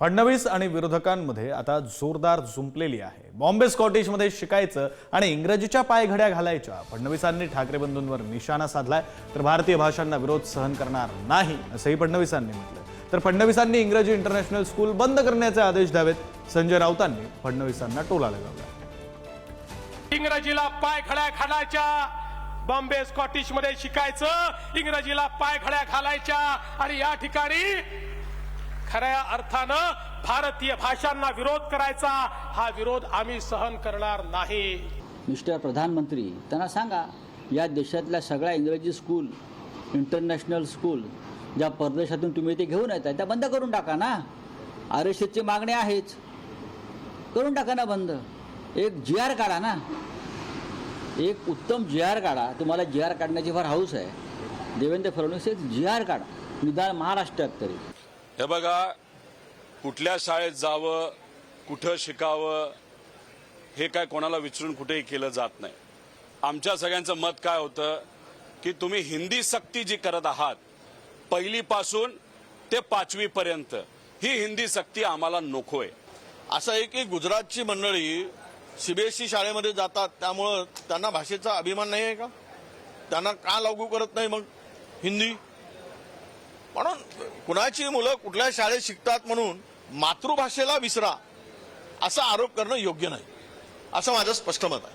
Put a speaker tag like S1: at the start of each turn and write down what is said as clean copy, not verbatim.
S1: फडणवीस आणि विरोधकांमध्ये आता जोरदार जुंपलेली आहे। बॉम्बे स्कॉटिशमध्ये शिकायचं आणि इंग्रजीच्या पायघड्या घालायच्या फडणवीसांनी ठाकरे बंधूंवर निशाणा साधलाय। तर भारतीय भाषांना विरोध सहन करणार नाही असंही फडणवीसांनी म्हटलं। तर फडणवीसांनी इंग्रजी इंटरनॅशनल स्कूल बंद करण्याचे आदेश द्यावेत। संजय राऊतांनी फडणवीसांना टोला लगावला।
S2: इंग्रजीला पायघड्या घालायच्या, बॉम्बे स्कॉटिश मध्ये शिकायचं, इंग्रजीला पायघड्या घालायच्या आणि या ठिकाणी खऱ्या अर्थानं भारतीय भाषांना विरोध करायचा, हा विरोध आम्ही सहन करणार नाही।
S3: मिस्टर प्रधानमंत्री, त्यांना सांगा या देशातल्या सगळ्या इंग्रजी स्कूल, इंटरनॅशनल स्कूल ज्या परदेशातून तुम्ही ते घेऊन येताय त्या बंद करून टाका ना। RSSची मागणी आहेच, करून टाका ना बंद। एक GR काढा ना, एक उत्तम GR काढा। तुम्हाला GR काढण्याची फार हौस आहे। देवेंद्र फडणवीस एक GR काढा, निदान महाराष्ट्रात तरी।
S4: हे बघा, कुठल्या शाळेत जावं, कुठं शिकावं, हे काय कोणाला विचारून कुठेही केलं जात नाही। आमच्या सगळ्यांचं मत काय होतं की तुम्ही हिंदी सक्ती जी करत आहात, पहिलीपासून ते 5वी पर्यंत ही हिंदी सक्ती आम्हाला नकोय।
S5: असं आहे की गुजरातची मंडळी CBSE शाळेमध्ये जातात, त्यामुळं त्यांना भाषेचा अभिमान नाही आहे का? त्यांना का लागू करत नाही मग हिंदी? म्हणून कुणाची मुलं कुठल्या शाळेत शिकतात म्हणून मातृभाषेला विसरा असा आरोप करणं योग्य नाही, असं माझं स्पष्ट मत आहे।